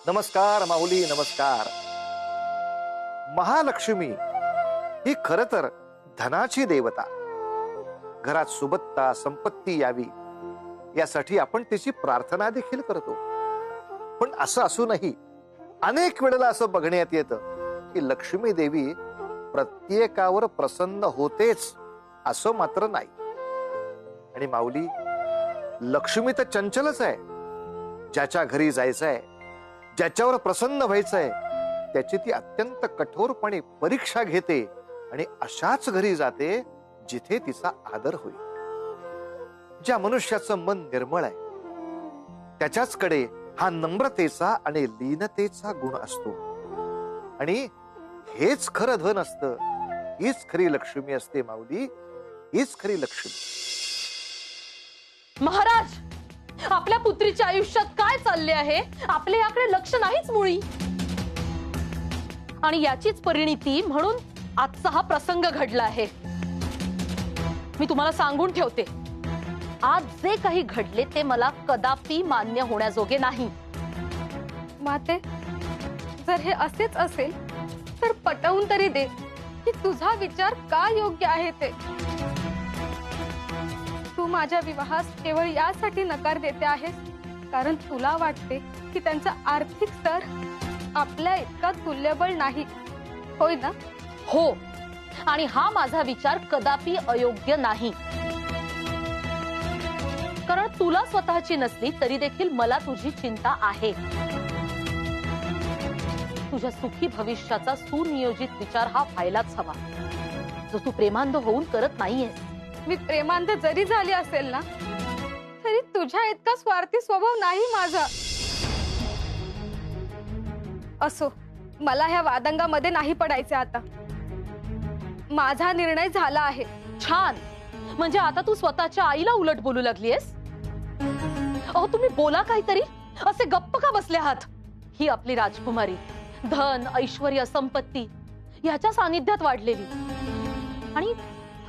नमस्कार माऊली, नमस्कार. महालक्ष्मी ही खर तर धनाची देवता. घरात सुबत्ता संपत्ती यावी यासाठी आपण तिची प्रार्थना देखील करतो. पण असं असूनही अनेक वेळेला असं बघण्यात येतं की लक्ष्मी देवी प्रत्येकावर प्रसन्न होतेच असं मात्र नाही. आणि माऊली, लक्ष्मी तर चंचलच आहे. ज्याच्या घरी जायचंय, ज्याच्यावर प्रसन्न व्हायचंय, त्याची ती अत्यंत कठोरपणे परीक्षा घेते आणि अशाच घरी जाते जिथे तिचा आदर होईल. ज्या मनुष्याचं मन निर्मळ आहे त्याच्याचकडे हा नम्रतेचा आणि लीनतेचा गुण असतो. आणि हेच खरं धन असतं. हीच खरी लक्ष्मी असते माऊली, हीच खरी लक्ष्मी. महाराज, आपल्या पुत्रीच्या आयुष्यात काय चालले आहे आपले याकडे लक्ष नाहीच मुळी. आणि याचीच परिणिती म्हणून आजचा हा प्रसंग घडला आहे. मी तुम्हाला सांगून ठेवते, आज जे काही घडले ते मला कदापि मान्य होण्याजोगे नाही. माते, जर हे असेच असेल तर पटवून तरी दे की तुझा विचार का योग्य आहे ते. तू माझ्या विवाहास केवळ यासाठी नकार देते आहेस कारण तुला वाटते की त्यांचा आर्थिक स्तर आपल्या इतका तुल्यबळ नाही, होय ना? हो, आणि हा माझा विचार कदापि अयोग्य नाही. कारण तुला स्वतःची नसली तरी देखील मला तुझी चिंता आहे. तुझ्या सुखी भविष्याचा सुनियोजित विचार हा व्हायलाच हवा, जो तू प्रेमांध होऊन करत नाहीयेस. मी प्रेमांध जरी झाली असेल ना तरी तुझ्या इतका स्वार्थी स्वभाव नाही माझा. असो, मला ह्या वादंगामध्ये नाही पडायचे आता. माझा निर्णय झाला आहे. छान, म्हणजे आता तू स्वतःच्या आईला उलट बोलू लागलीयस. अहो, तुम्ही बोला काहीतरी. असे गप्प का बसले आहात? ही आपली राजकुमारी धन, ऐश्वर्य, संपत्ती याच्या सानिध्यात वाढलेली, आणि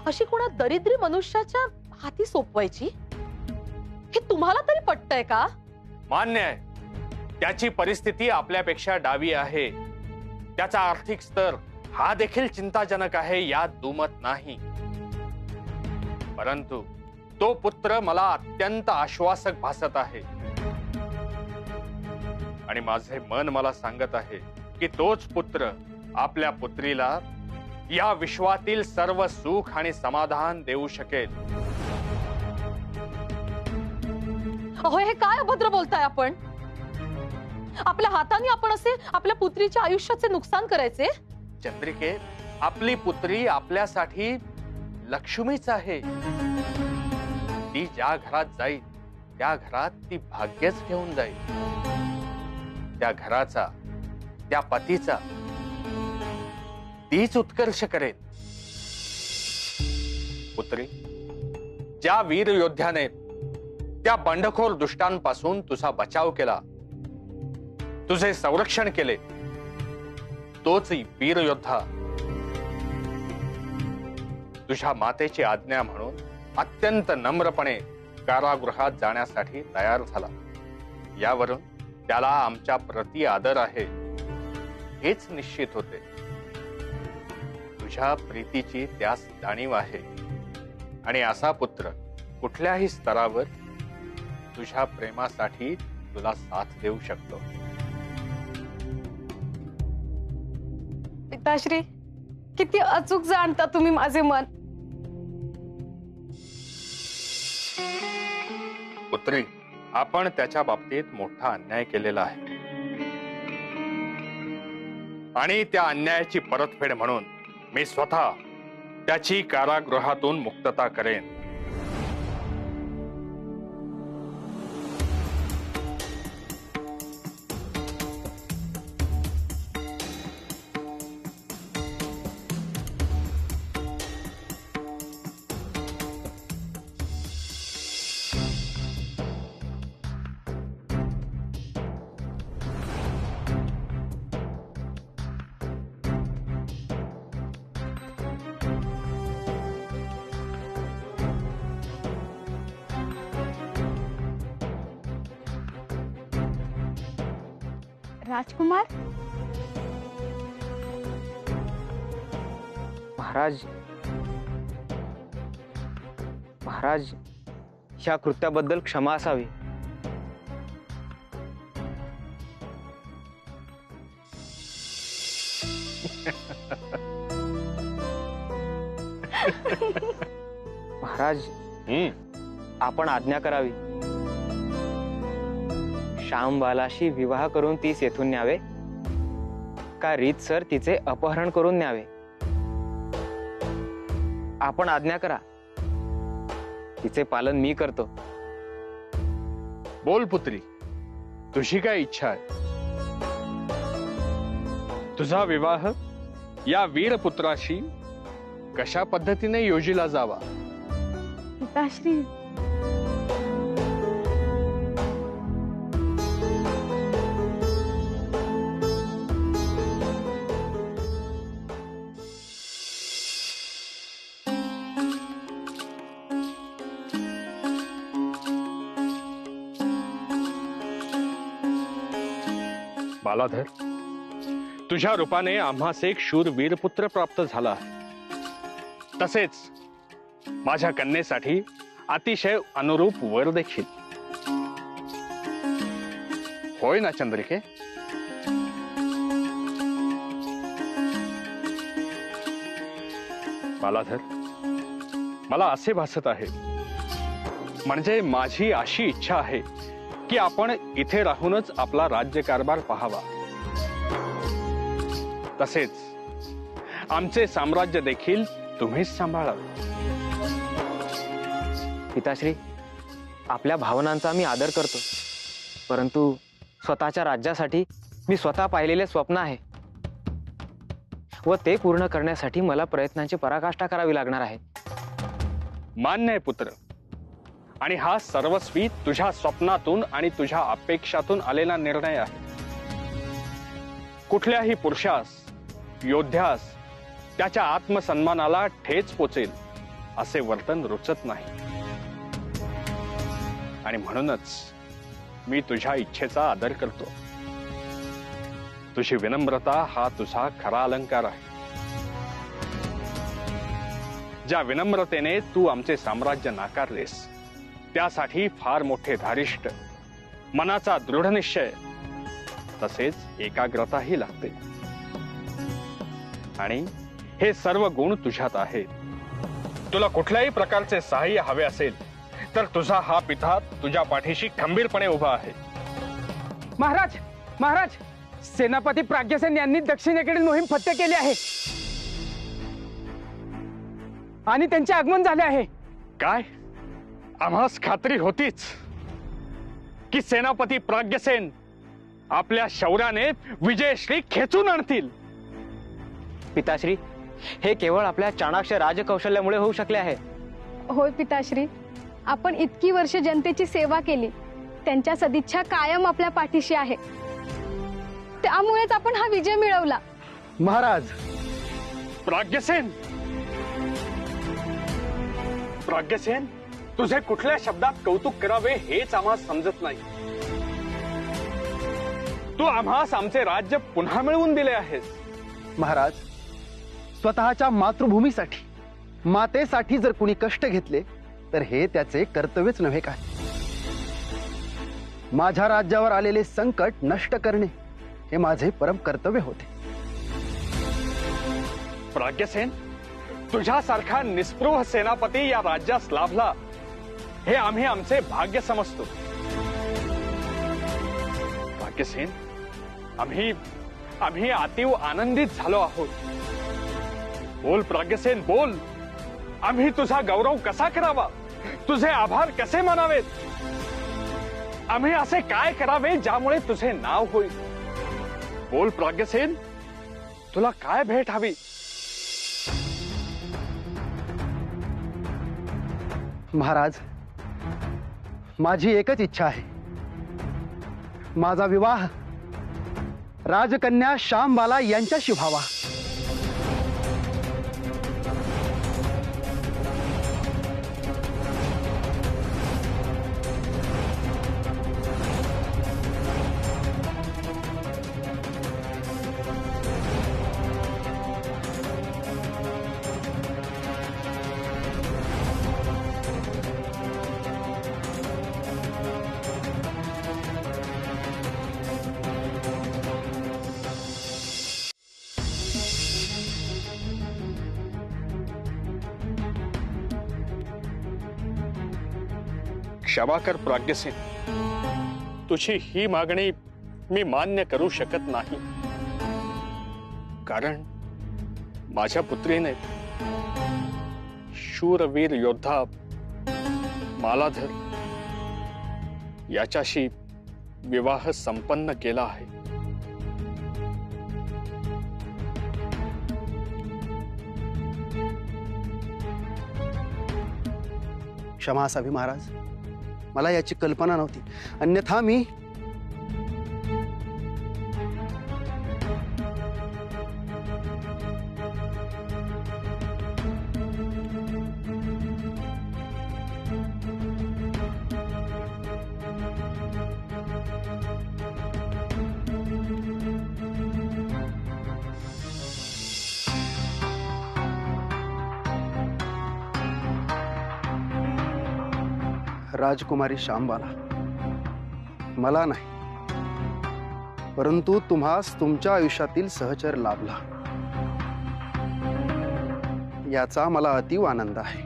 अशी कोणा दरिद्री मनुष्याच्या हाती सोपवायची, हे तुम्हाला तरी पटतंय का? मान्य आहे, त्याची परिस्थिती आपल्यापेक्षा डावी आहे. त्याचा आर्थिक स्तर हा देखील चिंताजनक आहे, यात दुमत नाही. परंतु तो पुत्र मला अत्यंत आश्वासक भासत आहे. आणि माझे मन मला सांगत आहे की तोच पुत्र आपल्या पुत्रीला या विश्वातील सर्व सुख आणि समाधान देऊ शकेल. अहो, हे काय अभद्र बोलताय आपण? आपल्या हाताने आपण असे आपल्या पुत्रीच्या आयुष्याचे नुकसान करायचे? चंद्रिके, आपली पुत्री आपल्यासाठी लक्ष्मीच आहे. ती ज्या घरात जाईल त्या घरात ती भाग्यच घेऊन जाईल. त्या घराचा, त्या पतीचा तीच उत्कर्ष करेल. पुत्री, ज्या वीर योद्ध्याने त्या बंडखोर दुष्टांपासून तुझा बचाव केला, तुझे संरक्षण केले, तोच वीर योद्धा तुझ्या मातेची आज्ञा म्हणून अत्यंत नम्रपणे कारागृहात जाण्यासाठी तयार झाला. यावरून त्याला आमच्या प्रति आदर आहे हेच निश्चित होते. तुझ्या प्रीतीची त्यास जाणीव आहे, आणि असा पुत्र कुठल्याही स्तरावर तुझ्या प्रेमासाठी तुला साथ देऊ शकतो. पिताश्री, किती अचूक जाणता तुम्ही माझे मन. पुत्री, आपण त्याच्या बाबतीत मोठा अन्याय केलेला आहे, आणि त्या अन्यायाची परतफेड म्हणून मी स्वतः त्याची कारागृहातून मुक्तता करेन. राजकुमार, महाराज, महाराज, ह्या कृत्याबद्दल क्षमा असावी. महाराज, आपण आज्ञा करावी. श्यामबालाशी विवाह करून तीस येथून न्यावे का रीतसर तिचे अपहरण करून न्यावे? आपण आज्ञा करा. तिचे पालन मी करतो. बोल पुत्री, तुझी काय इच्छा आहे? तुझा विवाह या वीरपुत्राशी कशा पद्धतीने योजिला जावा? पिताश्री, बालाधर, तुझ्या रूपाने आम्हास एक शूर वीरपुत्र प्राप्त झाला आहे. तसेच माझ्या कन्येसाठी अतिशय अनुरूप वर देखील. होय ना चंद्रिके? बालाधर, मला असे भासत आहे, म्हणजे माझी अशी इच्छा आहे की आपण इथे राहूनच आपला राज्यकारभार पाहावा. तसेच आमचे साम्राज्य देखील तुम्हीच सांभाळावे. पिताश्री, आपल्या भावनांचा मी आदर करतो, परंतु स्वतःच्या राज्यासाठी मी स्वतः पाहिलेले स्वप्न आहे व ते पूर्ण करण्यासाठी मला प्रयत्नांची पराकाष्ठा करावी लागणार आहे. मान्य आहे पुत्र, आणि हा सर्वस्वी तुझ्या स्वप्नातून आणि तुझ्या अपेक्षातून आलेला निर्णय आहे. कुठल्याही पुरुषास, योद्ध्यास त्याच्या आत्मसन्मानाला ठेच पोचेल असे वर्तन रुचत नाही. आणि म्हणूनच मी तुझ्या इच्छेचा आदर करतो. तुझी विनम्रता हा तुझा खरा अलंकार आहे. ज्या विनम्रतेने तू आमचे साम्राज्य नाकारलेस त्यासाठी फार मोठे धारिष्ट, मनाचा दृढ निश्चय, तसेच एकाग्रताही लागते. आणि हे सर्व गुण तुझ्यात आहेत. तुला कुठल्याही प्रकारचे सहाय्य हवे असेल तर तुझा हा पिता तुझ्या पाठीशी खंबीरपणे उभा आहे. महाराज, महाराज, सेनापती प्राज्ञसेन यांनी दक्षिणेकडील मोहीम फत्ते केली आहे आणि त्यांचे आगमन झाले आहे. काय? आम्हास खात्री होतीच की सेनापती प्राज्ञसेन आपल्या शौर्याने विजयश्री खेचून आणतील. पिताश्री, हे केवळ आपल्या चाणाक्ष राजकौशल्यामुळे होऊ शकले आहे. होय पिताश्री, आपण इतकी वर्ष जनतेची सेवा केली, त्यांच्या सदिच्छा कायम आपल्या पाठीशी आहे. त्यामुळेच आपण हा विजय मिळवला. महाराज, प्राज्ञसेन, प्राज्ञसेन, तुझे कुठल्या शब्दात कौतुक करावे हेच आम्हास समजत नाही. तू आम्हास आमचे राज्य पुन्हा मिळवून दिले आहेस. महाराज, स्वतःच्या मातृभूमीसाठी, मातेसाठी जर कुणी कष्ट घेतले तर हे त्याचे कर्तव्यच नव्हे काय? माझ्या राज्यावर आलेले संकट नष्ट करणे हे माझे परम कर्तव्य होते. प्राज्ञसेन, तुझ्यासारखा निस्पृह सेनापती या राज्यास लाभला हे आम्ही आमचे भाग्य समजतो. प्राज्ञसेन, आम्ही अतीव आनंदित झालो आहोत. बोल प्राज्ञसेन, बोल. आम्ही तुझा गौरव कसा करावा, तुझे आभार कसे मानावेत, आम्ही असे काय करावे ज्यामुळे तुझे नाव होईल. बोल प्राज्ञसेन, तुला काय भेट हवी? महाराज, माझी एकच इच्छा आहे. माझा विवाह राजकन्या श्यामबाला यांच्याशी व्हावा. क्षमा कर प्राज्ञसेन, तुझी ही मागणी मी मान्य करू शकत नाही, कारण माझ्या पुत्रीने शूरवीर योद्धा मालाधर याच्याशी विवाह संपन्न केला आहे. क्षमा असावी महाराज, मला याची कल्पना नव्हती. अन्यथा मी राजकुमारी शांबाला, मला नाही, परंतु तुम्हास तुमच्या आयुष्यातील सहचर लाभला, याचा मला अतीव आनंद आहे.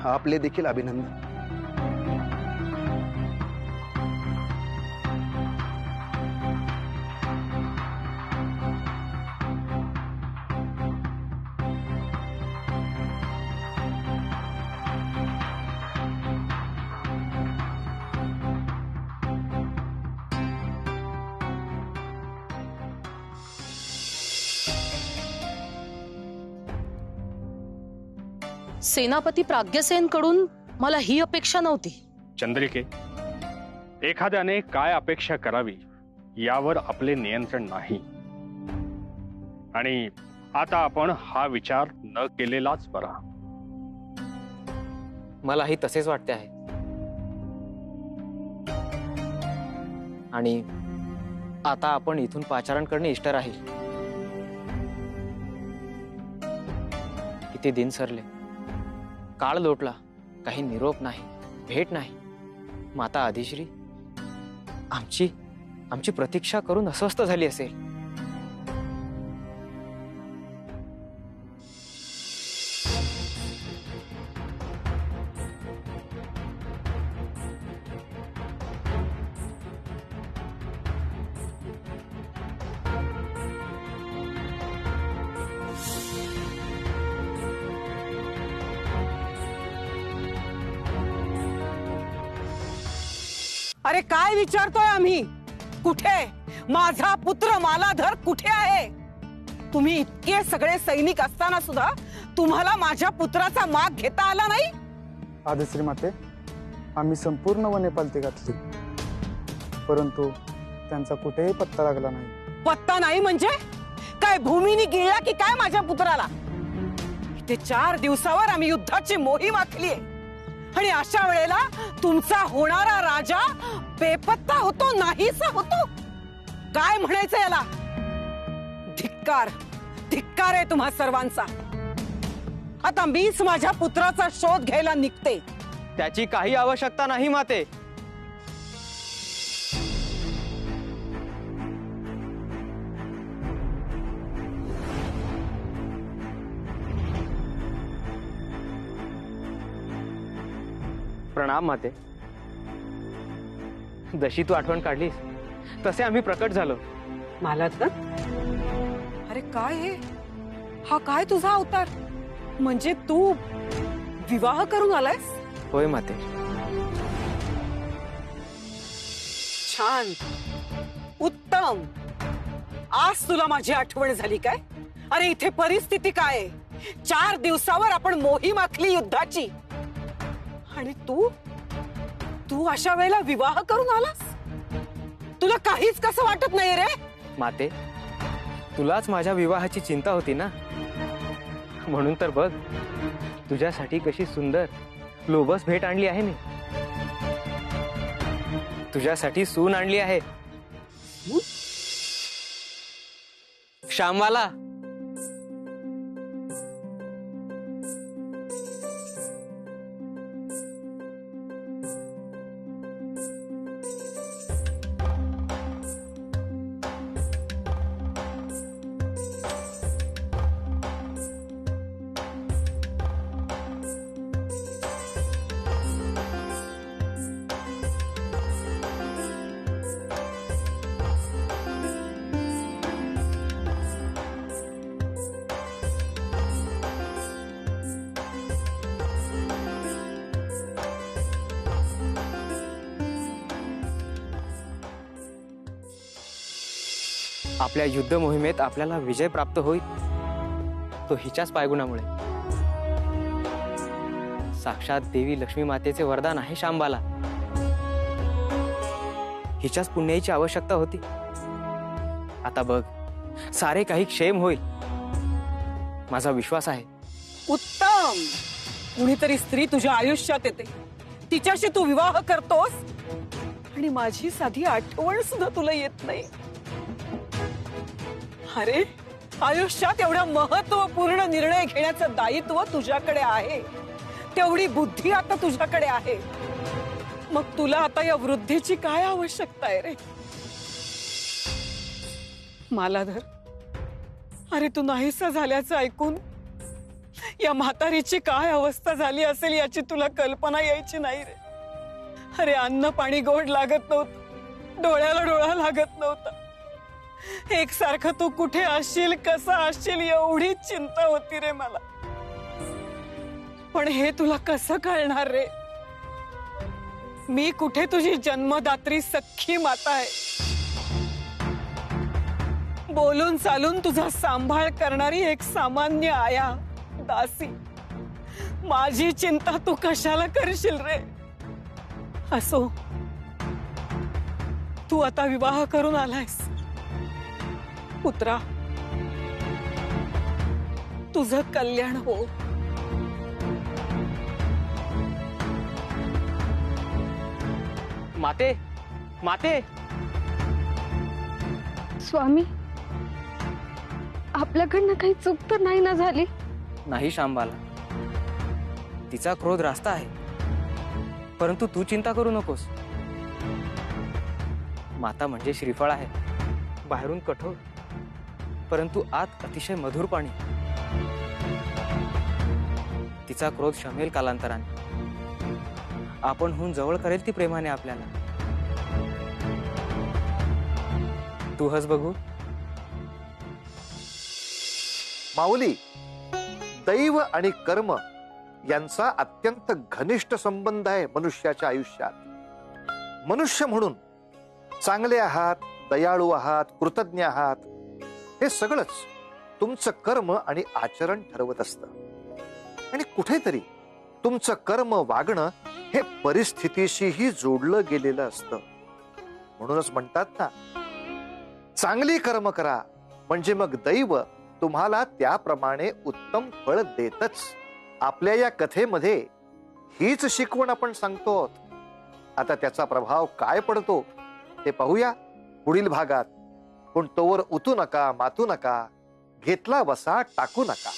आपले देखील अभिनंदन. सेनापती प्राज्ञसेन कडून मला ही अपेक्षा नव्हती. चंद्रिके, एखाद्याने काय अपेक्षा करावी यावर आपले नियंत्रण नाही, आणि आता आपण हा विचार न केलेलाच बरा. मलाही तसेच वाटते आहे. आणि आता आपण इथून पाचारण करणे इष्ट राहील. किती दिन सरले, काळ लोटला, काही निरोप नाही, भेट नाही. माता आदिश्री आमची प्रतीक्षा करून अस्वस्थ झाली असेल. अरे काय विचारतोय आम्ही? कुठे माझा पुत्र मालाधर कुठे आहे? तुम्ही इतके सगळे सैनिक असताना सुद्धा तुम्हाला माझ्या पुत्राचा माग घेता आला नाही? आदिश्री माते, आम्ही संपूर्ण वने पालती घातली, परंतु त्यांचा कुठेही पत्ता लागला नाही. पत्ता नाही म्हणजे काय भूमीने गिळला की काय माझ्या पुत्राला? ते 4 दिवसावर आम्ही युद्धाची मोहीम आखली आहे, आणि अशा वेळेला तुमचा होणारा राजा बेपत्ता होतो, नाहीसा होतो. काय म्हणायचं याला? धिक्कार, धिक्कार आहे तुम्हा सर्वांचा. आता मीच माझ्या पुत्राचा शोध घ्यायला निघते. त्याची काही आवश्यकता नाही माते. प्रणाम माते. जशी तू आठवण काढलीस तसे आम्ही प्रकट झालो. मालाधर, अरे काय हे? हा काय तुझा अवतार? म्हणजे तू विवाह करून आलायस? होय माते. छान, उत्तम. आज तुला माझी आठवण झाली काय? अरे इथे परिस्थिती काय आहे? 4 दिवसावर आपण मोहीम आखली युद्धाची, आणि तू अशा वेळेला विवाह करून आलास? तुला काहीच कसं वाटत नाही रे? माते, तुलाच माझ्या विवाहाची चिंता होती ना, म्हणून तर बघ तुझ्यासाठी कशी सुंदर लोबस भेट आणली आहे मी. तुझ्यासाठी सून आणली आहे, श्यामवाला. आपल्या युद्ध मोहिमेत आपल्याला विजय प्राप्त होईल तो हिच्याच पायगुणामुळे. साक्षात देवी लक्ष्मी मातेचे वरदान आहे शांबाला. हिच्याच पुण्याची आवश्यकता होती. आता बघ, सारे काही क्षेम होईल, माझा विश्वास आहे. उत्तम. कुणीतरी स्त्री तुझ्या आयुष्यात येते, तिच्याशी तू विवाह करतोस आणि माझी साधी आठवण सुद्धा तुला येत नाही. अरे, आयुष्यात एवढा महत्वपूर्ण निर्णय घेण्याचं दायित्व तुझ्याकडे आहे, तेवढी बुद्धी आता तुझ्याकडे आहे. मग तुला आता या वृद्धीची काय आवश्यकता आहे रे? मालाधर, अरे तू नाहीसा झाल्याचं ऐकून या म्हातारीची काय अवस्था झाली असेल याची तुला कल्पना यायची नाही रे. अरे अन्न पाणी गोड लागत नव्हतं, डोळ्याला डोळा लागत नव्हता. एकसारखं तू कुठे असशील, कसा असशील एवढी चिंता होती रे मला. पण हे तुला कसं कळणार रे? मी कुठे तुझी जन्मदात्री सख्खी माता आहे, बोलून चालून तुझा सांभाळ करणारी एक सामान्य आया, दासी. माझी चिंता तू कशाला करशील रे? असो, तू आता विवाह करून आलायस. पुत्रा, तुझं कल्याण हो. माते, माते. स्वामी, आपल्याकडनं काही चूक तर नाही ना झाली? नाही शांबाला, तिचा क्रोध रास्त आहे, परंतु तू चिंता करू नकोस. माता म्हणजे श्रीफळ आहे, बाहेरून कठोर परंतु आत अतिशय मधुर पाणी. तिचा क्रोध शमेल कालांतराने. आपण होऊन जवळ करेल ती प्रेमाने आपल्याला. तू हस बघू. माऊली, दैव आणि कर्म यांचा अत्यंत घनिष्ठ संबंध आहे मनुष्याच्या आयुष्यात. मनुष्य म्हणून चांगले आहात, दयाळू आहात, कृतज्ञ आहात, हे सगळंच तुमचं कर्म आणि आचरण ठरवत असतं. आणि कुठेतरी तुमचं कर्म, वागणं हे परिस्थितीशीही जोडलं गेलेलं असतं. म्हणूनच म्हणतात ना, चांगली कर्म करा म्हणजे मग दैव तुम्हाला त्याप्रमाणे उत्तम फळ देतच. आपल्या या कथेमध्ये हीच शिकवण आपण सांगतो. आता त्याचा प्रभाव काय पडतो ते पाहूया पुढील भागात. पण तोवर उतू नका, मातू नका, घेतला वसा टाकू नका.